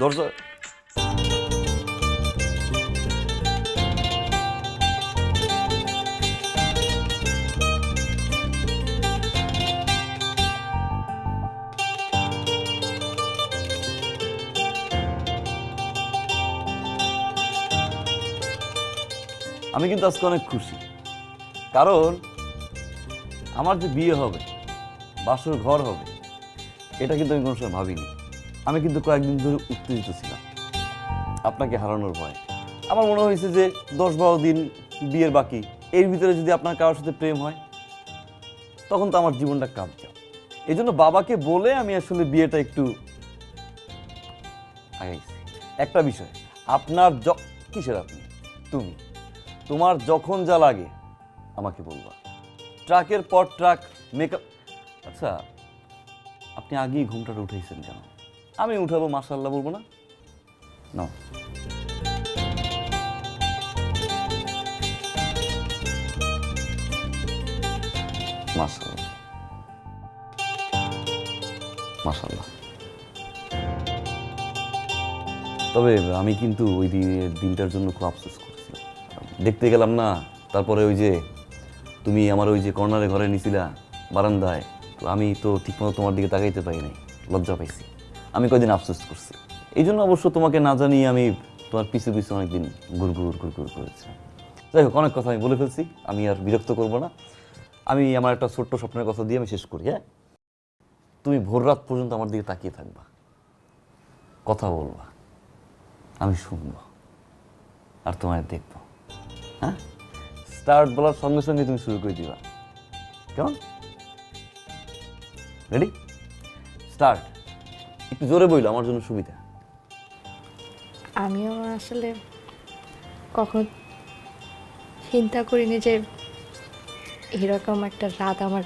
দরজা আমি কিন্তু আজকে অনেক খুশি, কারণ আমার যে বিয়ে হবে, বাসর ঘর হবে, এটা কিন্তু আমি কোনো সময় ভাবিনি। আমি কিন্তু কয়েকদিন ধরে উত্তেজিত ছিলাম আপনাকে হারানোর ভয়। আমার মনে হয়েছে যে 10-12 দিন বিয়ের বাকি, এর ভিতরে যদি আপনার কারোর সাথে প্রেম হয় তখন তো আমার জীবনটা কাঁপছে। এই জন্য বাবাকে বলে আমি আসলে বিয়েটা একটু আগাইছি। একটা বিষয়, আপনার কিসের আপনি, তুমি, তোমার যখন যা লাগে আমাকে বলবা। ট্রাকের পর ট্রাক মেকআপ। আচ্ছা, আপনি আগেই ঘুমটাটা উঠেছেন কেন? আমি উঠাবো মাশাআল্লাহ বলবো না? না, মাশাআল্লাহ মাশাআল্লাহ। তবে আমি কিন্তু ওই দিনটার জন্য খুব আফসোস করছিলাম। দেখতে গেলাম না, তারপরে ওই যে তুমি আমার ওই যে কর্নারে ঘরে নিছিলা বারান্দায়, তো আমি তো ঠিকমতো তোমার দিকে তাকাইতে পারি নাই, লজ্জা পাইছি। আমি কয়দিন আফসোস করছি। এই জন্য অবশ্য তোমাকে না জানিয়ে আমি তোমার পিছু পিছু অনেকদিন ঘুরঘুর করেছি। যাই হোক, অনেক কথা আমি বলে ফেলছি, আমি আর বিরক্ত করব না। আমি আমার একটা ছোট্ট স্বপ্নের কথা দিয়ে আমি শেষ করি। হ্যাঁ, তুমি ভোর রাত পর্যন্ত আমার দিকে তাকিয়ে থাকবা, কথা বলবা, আমি শুনবো আর তোমায় দেখবো। হ্যাঁ, স্টার্ট বলার সঙ্গে সঙ্গে তুমি শুরু করে দিবা, কেমন? রেডি? স্টার্ট। একটু জোরে বইলো, আমার জন্য সুবিধা। আমিও আসলে কখনো চিন্তা করিনি যে এরকম একটা রাত আমার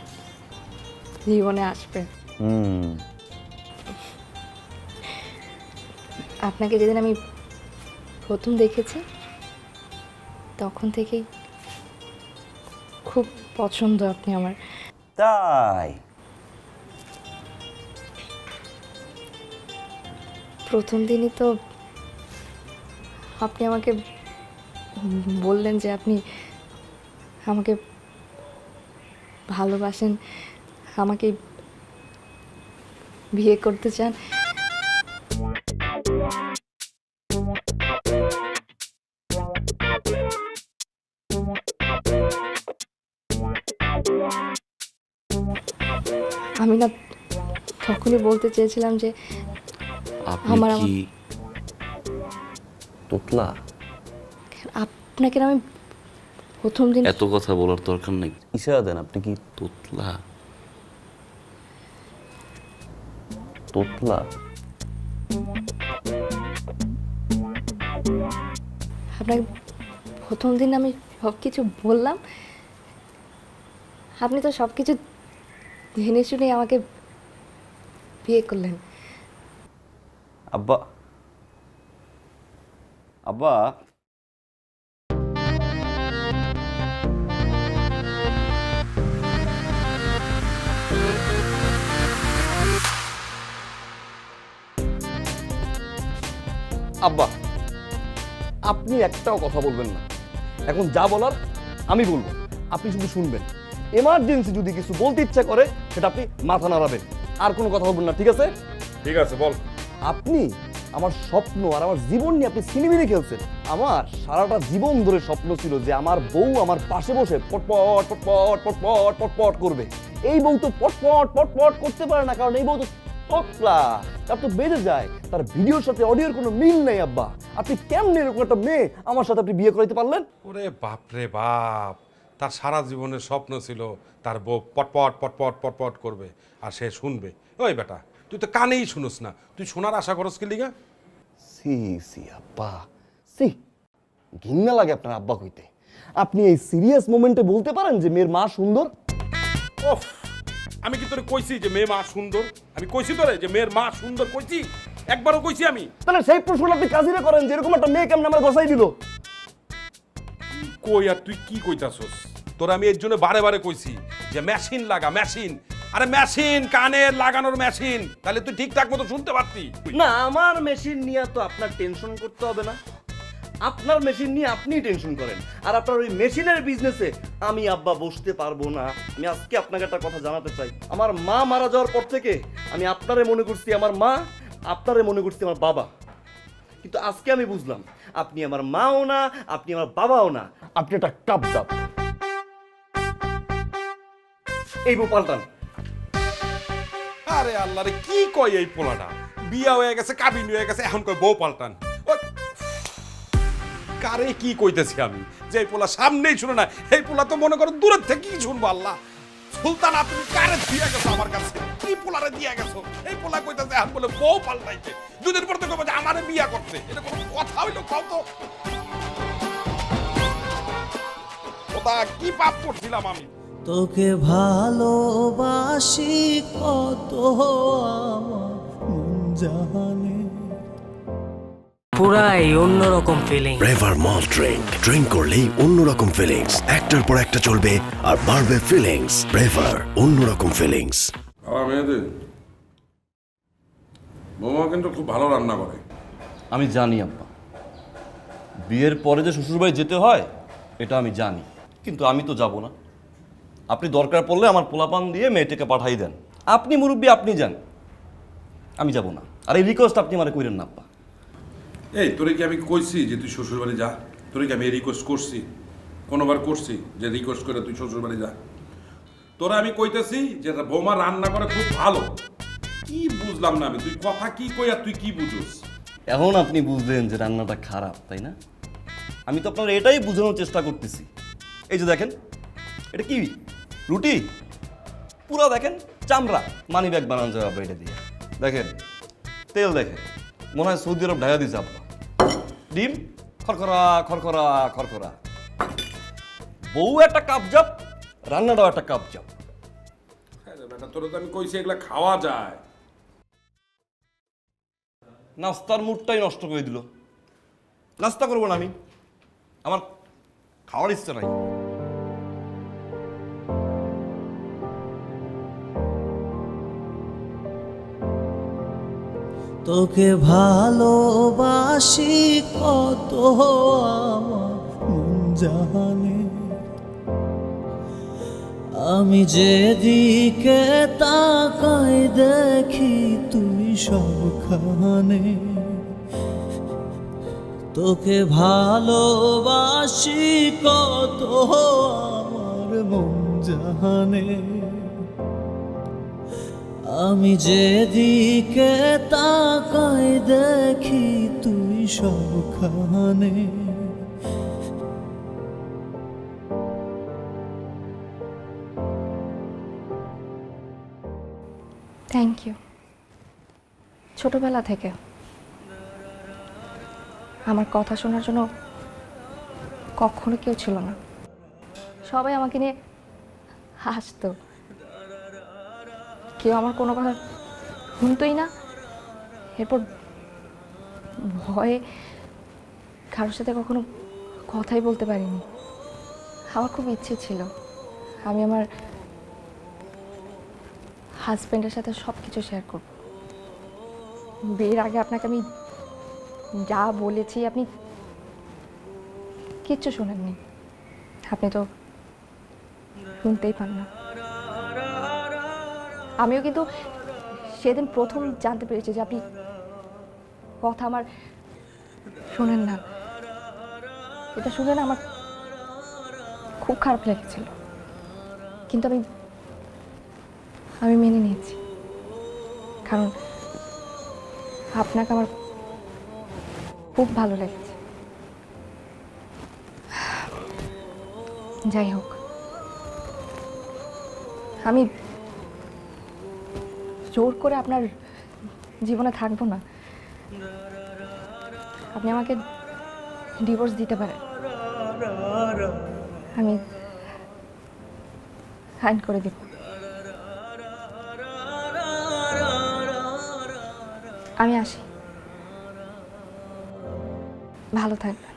জীবনে আসবে। আপনাকে যেদিন আমি প্রথম দেখেছি তখন থেকেই খুব পছন্দ আপনি আমার। তাই? প্রথম দিনই তো আপনি আমাকে বললেন যে আপনি আমাকে ভালোবাসেন, আমাকে বিয়ে করতে চান। আমি না তখনই বলতে চেয়েছিলাম যে আপনি কি তোতলা? আপনাকে আমি প্রথম দিন এত কথা বলার দরকার নেই, ইশারা দেন। আপনি কি তোতলা? তোতলা? আপনাকে প্রথম দিন আমি সব কিছু বললাম, আপনি তো সব কিছু জেনে শুনে আমাকে বিয়ে করলেন। আব্বা, আব্বা, আব্বা, আপনি একটাও কথা বলবেন না। এখন যা বলার আমি বলবো, আপনি শুধু শুনবেন। এমার্জেন্সি যদি কিছু বলতে ইচ্ছা করে সেটা আপনি মাথা নাড়াবেন, আর কোনো কথা বলবেন না, ঠিক আছে? ঠিক আছে, বল। আপনি আমার স্বপ্ন আর আমার জীবন নিয়ে আপনি সিনেমিনে খেলছেন। আমার সারাটা জীবন ধরে স্বপ্ন ছিল যে আমার বউ আমার পাশে বসে পটপট পটপট পটপট পটপট করবে। এই বউ তো পটপট পটপট করতে পারে না, কারণ এই বউ তো তোতলা, তার তো বেঁধে যায়, তার ভিডিওর সাথে অডিওর কোনো মিল নেই। আব্বা, আপনি কেমন এরকম একটা মেয়ে আমার সাথে আপনি বিয়ে করাইতে পারলেন? ওরে বাপ রে বাপ, তার সারা জীবনের স্বপ্ন ছিল তার বউ পটপট পটপট পটপট করবে আর সে শুনবে। ওই বেটা, তুই তো কানেই শুনোস না, তুই শোনার আশা করস কি লিগা? সি সি আব্বা, সি ঘৃণা লাগে আপনার আব্বা কইতে। আপনি এই সিরিয়াস মোমেন্টে বলতে পারেন যে মেয়ের মা সুন্দর? ওফ, আমি কি তোরে কইছি যে মেয়ে মা সুন্দর? আমি কইছি তোরে যে মেয়ের মা সুন্দর? কইছি? একবারও কইছি আমি? তাহলে সেই প্রশ্ন আপনি কাজিরে করেন যে এরকম একটা মেয়ে কেমন আমার গসাই দিল? কই আর তুই কি কইতাছস? তোর আমি এর জন্য বারে বারে কইছি যে মেশিন লাগা, মেশিন। আরে মেশিন, কানের লাগানোর মেশিন, তাহলে তুই ঠিকঠাক মতো শুনতে পারতি। না, আমার মেশিন নিয়ে তো আপনার টেনশন করতে হবে না। আপনার মেশিন নিয়ে আপনি টেনশন করেন, আর আপনার ওই মেশিনের বিজনেসে আমি আব্বা বসতে পারবো না। আমি আজকে আপনাকে একটা কথা জানাতে চাই। আমার মা মারা যাওয়ার পর থেকে আমি আপনারে মনে করছি আমার মা, আপনারে মনে করছি আমার বাবা। কিন্তু আজকে আমি বুঝলাম আপনি আমার মাও না, আপনি আমার বাবাও না, আপনি একটা কাবজাব। এই বউ পাল্টান। আরে আল্লাহ রে, কি কয় এই পোলাটা? বিয়া হয়ে গেছে, কাবিন হয়ে গেছে, এখন কয় বউ পাল্টান। ওই, কারে কি কইতেছি আমি? যে এই পোলা সামনেই শুনে না, এই পোলা তো মনে করো দূরের থেকে কি শুনবো। আল্লাহ, সুলতানা তুমি কারে দিয়া গেছো আমার কাছে? কি পোলারে দিয়া গেছো? এই পোলা কইতেছে এখন বলে বউ পাল্টাইছে, দুদিন পর তো কইবো যে আমারে বিয়া করতে। এটা কোনো কথা হইলো? কও তো ওটা কি পাপ করছিলাম আমি? তোকে ভালোবাসি কত আমার মন জানে। পুরাই অন্যরকম ফিলিং। ব্রেভার মল ড্রিঙ্ক, ড্রিঙ্ক করলেই অন্যরকম ফিলিংস। একটার পর একটা চলবে আর বাড়বে ফিলিংস। ব্রেভার, অন্যরকম ফিলিংস। বাবা মেয়েদের বৌমা কিন্তু খুব ভালো রান্না করে। আমি জানি আব্বা, বিয়ের পরে যে শ্বশুরবাড়ি যেতে হয় এটা আমি জানি, কিন্তু আমি তো যাব না। আপনি দরকার পড়লে আমার পোলাপান দিয়ে মেয়েটাকে পাঠাই দেন। আপনি মুরব্বী, আপনি যান, আমি যাব না। আর এই রিকোয়েস্ট আপনি আমার কইরেন না আব্বা। এই তোরে কি আমি কইছি যে তুই শ্বশুর বাড়ি যা? তোরে কি আমি রিকোয়েস্ট করছি? কোনোবার করছি যে রিকোয়েস্ট করে তুই শ্বশুর বাড়ি যা? তোরা আমি কইতেছি যে বৌমা রান্না করে খুব ভালো। কি বুঝলাম না আমি, তুই কথা কি কই আর তুই কি বুঝোস? এখন আপনি বুঝলেন যে রান্নাটা খারাপ, তাই না? আমি তো আপনার এটাই বোঝানোর চেষ্টা করতেছি। এই যে দেখেন, এটা কি রুটি? পুরো দেখেন চামড়া, মানি ব্যাগ বানানো যাবে আপনার এটা দিয়ে। দেখেন তেল, দেখেন মনে হয় সৌদি আরব ঢাকা দিয়েছে আপনার। ডিম খরখরা খরখরা খরখরা। বউ একটা কাপজাপ, রান্নাটাও একটা কাপজাপ। তোরা তো আমি কইছি এগুলা খাওয়া যায়। নাস্তার মুডটাই নষ্ট করে দিল। নাস্তা করবো না আমি, আমার খাওয়ার ইচ্ছা নাই। তোকে ভালোবাসি কত আমার মন জানে। আমি যেদিকে তাকাই দেখি তুই সবখানে। তোকে ভালোবাসি কত আমার মন জানে। আমি যেদিকে তাকাই দেখি তুই সবখানে। Thank you. ছোটবেলা থেকে আমার কথা শোনার জন্য কখনো কেউ ছিল না। সবাই আমাকে নিয়ে হাসতো, কেউ আমার কোনো কথা শুনতোই না। এরপর ভয়ে কারোর সাথে কখনো কথাই বলতে পারিনি। আমার খুব ইচ্ছে ছিল আমি আমার হাজব্যান্ডের সাথে সব কিছু শেয়ার করব। বিয়ের আগে আপনাকে আমি যা বলেছি আপনি কিচ্ছু শোনেননি, আপনি তো শুনতেই পান না। আমিও কিন্তু সেদিন প্রথম জানতে পেরেছি যে আপনি কথা আমার শোনেন না। এটা শুনে না আমার খুব খারাপ লেগেছিল, কিন্তু আমি মেনে নিয়েছি, কারণ আপনাকে আমার খুব ভালো লেগেছে। যাই হোক, আমি জোর করে আপনার জীবনে থাকবো না। আপনি আমাকে ডিভোর্স দিতে পারেন, আমি সাইন করে দেব। আমি আসি, ভালো থাকবেন।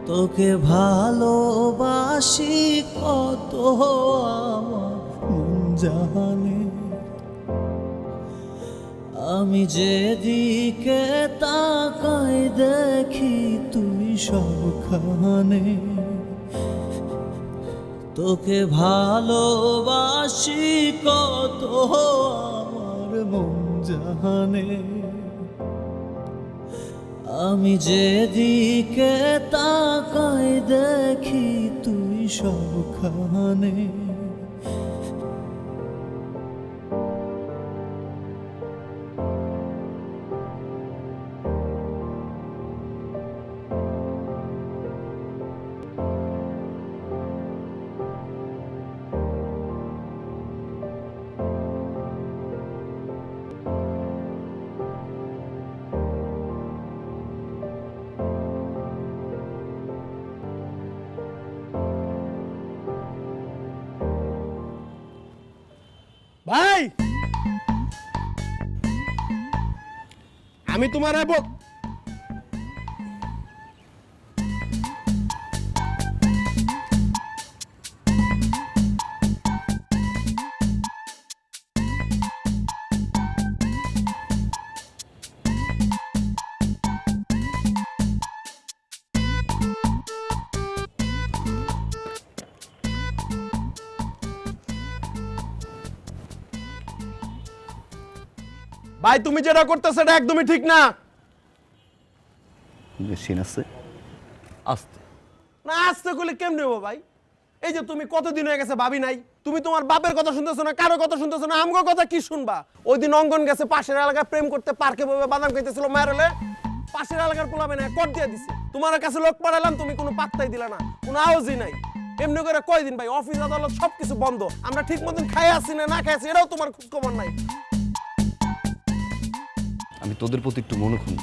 তোকে ভালোবাসি কত আমার মন জানে। আমি যেদিকে তাকাই দেখি তুই সবখানে। তোকে ভালোবাসি কত আমার মন জানে আমি যেদিকে তাকাই দেখি তুই সবখানে ভাই আমি তোমার ভাই তুমি যেটা করতেছ এটা একদমই ঠিক না। মেশিন আছে আস্তে না আস্তে করলে কেমনে হবো ভাই? এই যে তুমি কতদিন হয়ে গেছে ভাবি নাই, তুমি তোমার বাপের কথা শুনতেছো না, কারো কথা শুনতেছো না, আমগো কথা কি শুনবা? ওই দিন অঙ্গন গেছে পাশের এলাকায় প্রেম করতে, পার্কে বসে বাদাম খাইতেছিল, মায়ের হলে পাশের এলাকার পোলাবে না কট দিয়ে দিছে। তোমার কাছে লোক পাঠালাম, তুমি কোনো পাত্তাই দিলা না, কোনো আওয়াজই নাই। এমনি করে কয়দিন ভাই অফিস আদালত সবকিছু বন্ধ, আমরা ঠিক মতন খাই আসছি না খাই আসছি এটাও তোমার খোঁজ খবর নাই। আমি তোদের প্রতি একটু মনোক্ষুণ্ণ।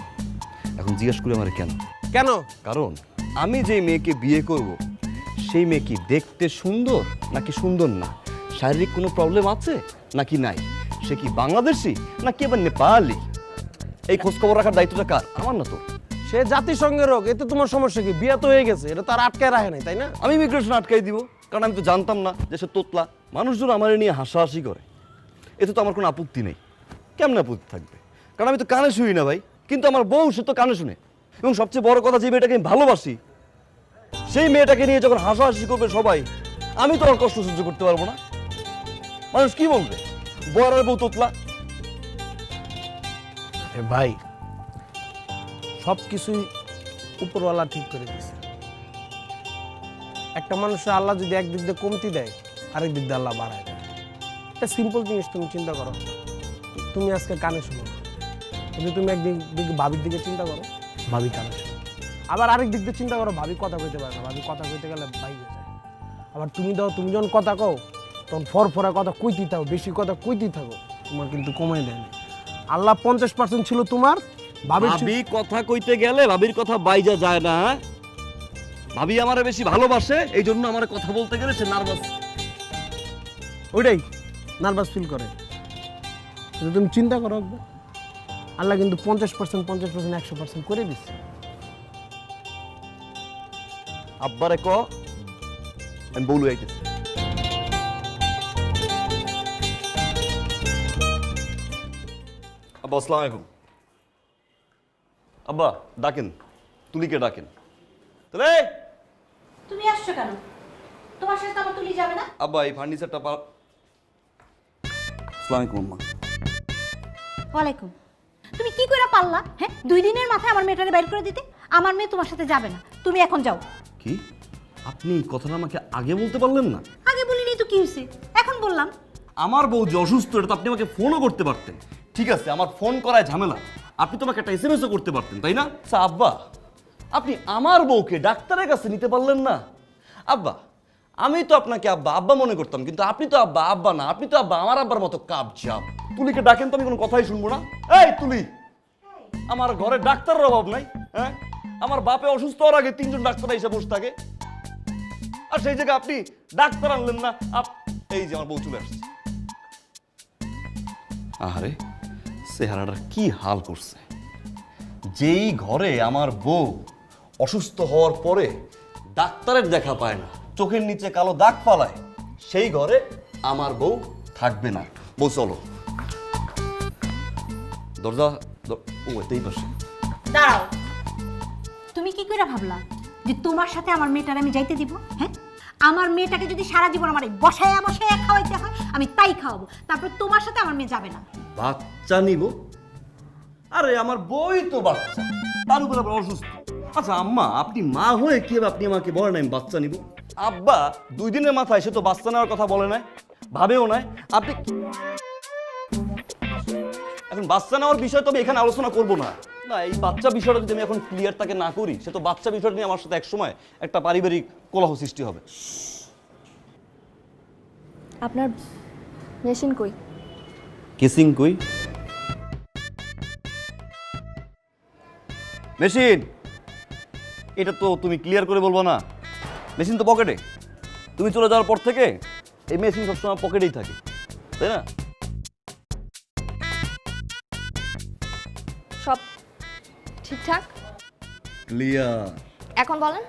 এখন জিজ্ঞেস করি আমার কেন? কেন? কারণ আমি যে মেয়েকে বিয়ে করব সেই মেয়ে কি দেখতে সুন্দর নাকি সুন্দর না, শারীরিক কোনো প্রবলেম আছে নাকি নাই, সে কি বাংলাদেশি নাকি এবার নেপালি, এই খোঁজ খবর রাখার দায়িত্বটা কার? আমার না তো। সে জাতিসংঘের হোক, এতে তোমার সমস্যা কি? বিয়ে তো হয়ে গেছে, এটা তো আর আটকায় রাখে নাই, তাই না? আমি ইমিগ্রেশন আটকাই দিব, কারণ আমি তো জানতাম না যে সে তোতলা। মানুষজন আমার নিয়ে হাসাহাসি করে, এতে তো আমার কোনো আপত্তি নেই। কেমন আপত্তি থাকবে? কারণ আমি তো কানে শুনি না ভাই, কিন্তু আমার বউ সে তো কানে শুনে। এবং সবচেয়ে বড় কথা, যে মেয়েটাকে আমি ভালোবাসি সেই মেয়েটাকে নিয়ে যখন হাসাহাসি করবে সবাই, আমি তো আর কষ্ট সহ্য করতে পারবো না। মানুষ কি বলবে, বড় বউ তোতলা। ভাই সবকিছুই উপরওয়ালা ঠিক করে দিয়েছে। একটা মানুষের আল্লাহ যদি একদিক দিয়ে কমতি দেয়, আরেক দিক দিয়ে আল্লাহ বাড়ায় দেয়। একটা সিম্পল জিনিস তুমি চিন্তা করো, তুমি আজকে কানে শুনো, কিন্তু তুমি একদিক দিকে ভাবির দিকে চিন্তা করো, ভাবি কানে শুনো। আবার আরেক দিক দিয়ে চিন্তা করো, ভাবি কথা কইতে পারে না, ভাবি কথা কইতে গেলে বাইরে যায়। আবার তুমি যখন কথা কও তখন ফরফরা কথা কইতে থাকো, বেশি কথা কইতে থাকো, তোমার কিন্তু কমাই দেয় না। আল্লাহ 50% ছিল তোমার, ভাবি কথা কইতে গেলে ভাবির কথা বাইজা যায় না। ভাবি আমারে বেশি ভালোবাসে, এই জন্য আমার কথা বলতে গেলে সে নার্ভাস। ওইটাই নার্ভাস ফিল করে। কিন্তু তুমি চিন্তা করো একবার, আল্লাহ কিন্তু 50% 100% করে দিচ্ছে। আব্বারে ক আমি বলু আইতেছি। আব্বা আসসালামু আলাইকুম। আব্বা ডাকেন, তুলিকে ডাকেন। তুলে, তুমি আসছো কেন? তোমার সাথে তো আমার তুলি যাবে না। আব্বা এই ফার্নিচারটা আসসালামু আলাইকুম আম্মা। ওয়ালাইকুম। তুমি কি করে পারলা? হ্যাঁ, 2 দিনের মাথায় আমার মেয়েটারে বাইর করে দিতে? আমার মেয়ে তোমার সাথে যাবে না, তুমি এখন যাও। কি আপনি এই কথাটা আমাকে আগে বলতে পারলেন না? আগে বলিনি তো কি হয়েছে, এখন বললাম। আমার বউ যে অসুস্থ, এটা তো আপনি আমাকে ফোনও করতে পারতেন। ঠিক আছে, আমার ফোন করায় ঝামেলা, আপনি তো আমাকে একটা এসএমএসও করতে পারতেন, তাই না? আব্বা আপনি আমার বউকে ডাক্তারের কাছে নিতে পারলেন না? আব্বা আমি তো আপনাকে আব্বা আব্বা মনে করতাম, কিন্তু আপনি তো আব্বা আব্বা না, আপনি তো আব্বা আমার আব্বার মতো কাপজাপ। তুলিকে ডাকেন তো, আমি কোনো কথাই শুনবো না। এই তুলি, আমার ঘরে ডাক্তারের অভাব নাই। হ্যাঁ, আমার বাপে অসুস্থ হওয়ার আগে 3জন ডাক্তার এসে বসে থাকে, আর সেই জায়গায় আপনি ডাক্তার আনলেন না। এই যে আমার বউ চলে আসছে। আরে চেহারাটার কি হাল করছে! যেই ঘরে আমার বউ অসুস্থ হওয়ার পরে ডাক্তারের দেখা পায় না, চোখের নিচে কালো দাগ ফালায়, সেই ঘরে আমার বউ থাকবে না। বউ চলো, দরজা ও এতেই পাশে। দাঁড়াও, তুমি কি করে ভাবলা যে তোমার সাথে আমার মেয়েটার আমি যাইতে দিব? হ্যাঁ, আমার মেয়েটাকে যদি সারা জীবন আমার এই বসায়া বসায়া খাওয়াইতে হয় আমি তাই খাওয়াবো, তারপর তোমার সাথে আমার মেয়ে যাবে না। বাচ্চা নিব? আরে আমার বই তো বাচ্চা, তার উপর আবার অসুস্থ। আচ্ছা আম্মা, আপনি মা হয়ে কি আপনি আমাকে বলেন আমি বাচ্চা নিব? আব্বা 2 দিনের মাথায় সে তো বাচ্চা নেওয়ার কথা বলে নাই, ভাবেও নাই। আপনি এখন বাচ্চা নেওয়ার বিষয় তবে এখানে আলোচনা করব না। না, এই বাচ্চা বিষয়টা যদি আমি এখন ক্লিয়ার তাকে না করি, সে তো বাচ্চা বিষয়টা নিয়ে আমার সাথে একসময় একটা পারিবারিক কলহ সৃষ্টি হবে। আপনার মেশিন কই? কিসিং কই? মেশিন এটা তো তুমি ক্লিয়ার করে বলবো না। মেশিন তো পকেটে। তুমি চলে যাওয়ার পর থেকে এই মেশিন সবসময় পকেটেই থাকে, তাই না? সব ঠিকঠাক? ক্লিয়ার। এখন বলেন,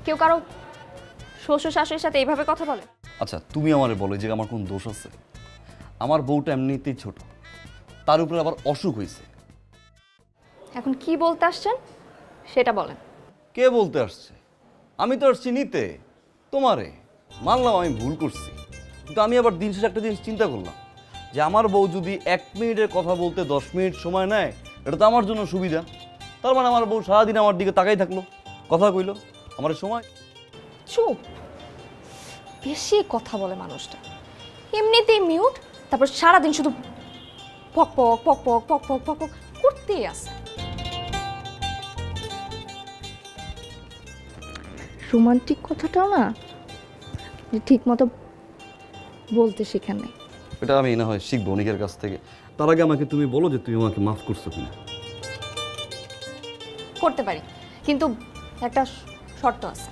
কেউ কারো শ্বশুর শাশুড়ির সাথে এইভাবে কথা বলে? আচ্ছা তুমি আমারে বলো যে আমার কোন দোষ আছে? আমার বউটা এমনিতেই ছোট, তার উপরে আবার অসুখ হয়েছে। এখন কি বলতে আসছেন সেটা বলেন। কে বলতে আসছে? আমি তো আসছি নিতে, তোমারে। মানলাম আমি ভুল করছি, কিন্তু আমি আবার দিন শেষে একটা জিনিস চিন্তা করলাম যে আমার বউ যদি 1 মিনিটের কথা বলতে 10 মিনিট সময় নেয়, এটা তো আমার জন্য সুবিধা। তার মানে আমার বউ সারাদিন আমার দিকে তাকাই থাকলো, কথা কইলো, আমার সময়। চুপ, বেশি কথা বলে মানুষটা। এমনিতেই মিউট, তারপর সারাদিন শুধু পক পক পক পক পক পক পক পক করতেই আছে। রোমান্টিক কথাটাও না ঠিক মতো বলতে শেখেন নাই। এটা আমি না হয় শিখবো অনেকের কাছ থেকে। তার আগে আমাকে তুমি বলো যে তুমি আমাকে মাফ করছো কিনা। করতে পারি, কিন্তু একটা শর্ত আছে।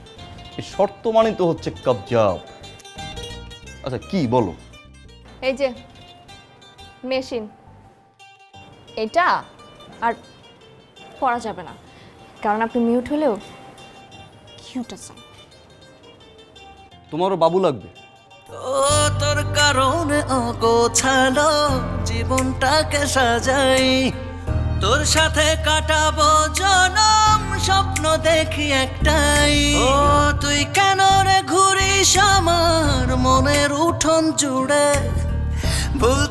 এই শর্ত মানে তো হচ্ছে কবজাব। আচ্ছা কি বলো? এই যে মেশিন, এটা আর পড়া যাবে না, কারণ আপনি মিউট হলেও কিউট আছে। তোমারও বাবু লাগবে? ও তোর কারণে অগোছালো জীবনটাকে সাজাই, তোর সাথে কাটাবো জনম, স্বপ্ন দেখি একটাই। ও তুই কেন রে ঘুরিস আমার মনের উঠোন জুড়ে, ভুল